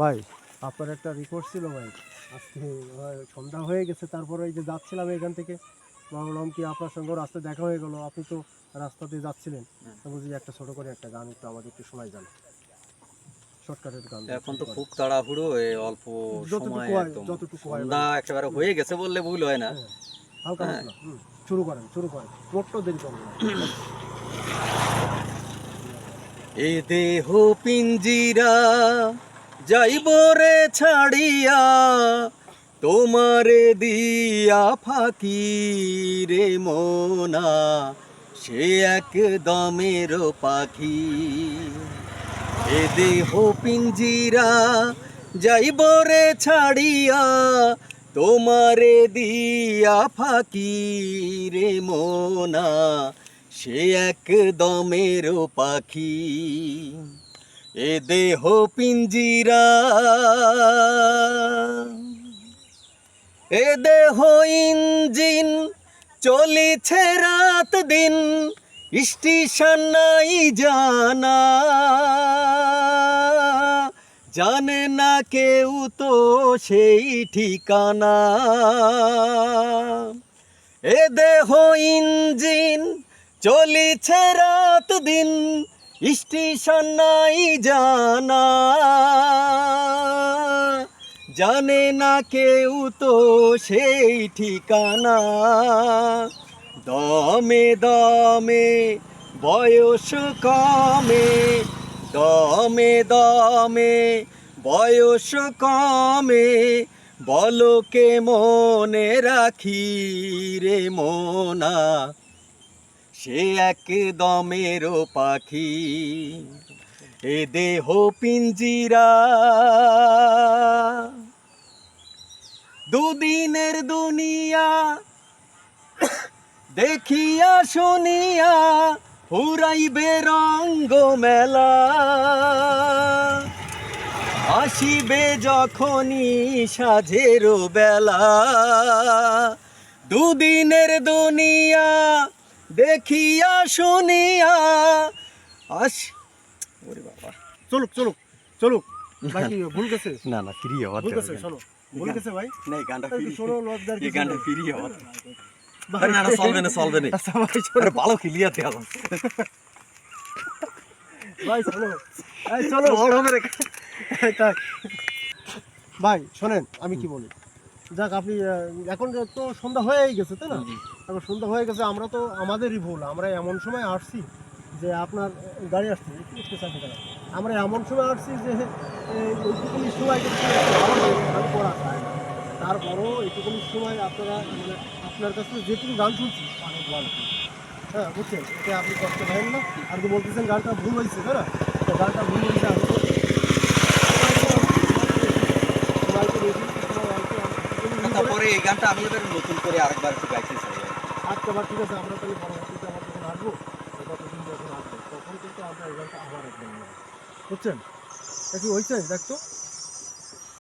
ভাই আপনার একটা রিকোয়েস্ট ছিল ভাই, আজকে সন্ধ্যা হয়ে গেছে, তারপরে এই যে যাচ্ছিলাম এখান থেকে, ভাবলাম কি আপনার সঙ্গে রাস্তা দেখা হয়ে গেল, আপনি তো রাস্তাতে যাচ্ছিলেন, তো বুঝি একটা ছোট করে একটা গান একটু আমাদের একটু শোনাই যান, শর্টকাটের গান এখন তো খুব তাড়াহুড়ো, অল্প সময় একদম যতটুকু হয় ভাই। সন্ধ্যা একেবারে হয়ে গেছে বললে ভুল হয় না। হ্যাঁ, হালকা হ্যাঁ, পাতলা শুরু করেন মোট্ট দেরি করবেন না। এ দেহ পিঞ্জিরা যাইব রে ছাড়িয়া, তোমারে দিয়া ফাঁকি রে মোনা, সে এক দমের পাখি। এ দেহ পিঞ্জিরা যাইব রে ছাড়িয়া, তোমারে দিয়া ফাঁকি রে মোনা, সে এক দমের পাখি। এ দেহ পিঞ্জিরা, এ দেহ ইঞ্জিন চলিছে রাত দিন, স্টেশন নাই জানা, জানে না কেউ তো সেই ঠিকানা। এ দেহ ইঞ্জিন চলিছে রাত দিন, স্টেশন নাই জানা, জানে না কেউ তো সেই ঠিকানা। দমে দমে বয়স কমে, দমে দমে বয়স কমে, বলো কে মনে রাখি রে মোনা, সে এক দমের পাখি। এ দেহ পিঞ্জিরা, দুদিনের দুনিয়া দেখিয়া শুনিয়া, ফুরাইবে রঙ্গ মেলা, আসিবে যখনই সাঝের বেলা। দুদিনের দুনিয়া দেখিয়া শুনিয়া ওরে বাবা, চলুক চলুক চলুক ভাই, কি ভুল গেছে? না না ফ্রি হওয়ার ভুল গেছে, শোনো ভুল গেছে ভাই, না, এই গানটা একটু শোনো, লজ্জার এই কিছু গানটা নেই। ফ্রি হওয়ার না, না চলবে না, চলবে না। আচ্ছা ভাই শোনো, আরে ভালো ক্লিয়ার দেওয়া ভাই শোনো, এই চলো বড় হবে রে। থাক। ভাই শোনেন, আমি কি বলি, যাক আপনি এখন তো সন্ধ্যা হয়েই গেছে তাই না, এখন সন্ধ্যা হয়ে গেছে, আমরা তো আমাদেরই ভুল, আমরা এমন সময় আসছি যে আপনার গাড়ি আসছে একটু সাথে গেলাম, আমরা এমন সময় আসছি যে এইটুকুনি সময় কিন্তু গান করা যায় না। তারপরও এইটুকুনি সময় আপনারা মানে আপনার কাছে যেটুকু গান শুনছি অনেক ভালো, হ্যাঁ বুঝছেন, এটা আপনি কষ্ট পাবেন না। আর কি বলতেছেন গানটা ভুল হয়েছে তাই না, তো গানটা ভুল হয়েছে, আমি তো সবাইকে বেশি তারপরে এই গানটা আমি এবার নতুন করে আরেকবার একটু গাইতে চাই। আজকে আবার ঠিক আছে, আমরা তাহলে পরবর্তীতে আবার যখন আসবো, কতদিন যখন আসবো তখন কিন্তু আমরা এই গানটা আবার একদম বুঝছেন, এটা কি হয়েছে দেখতো।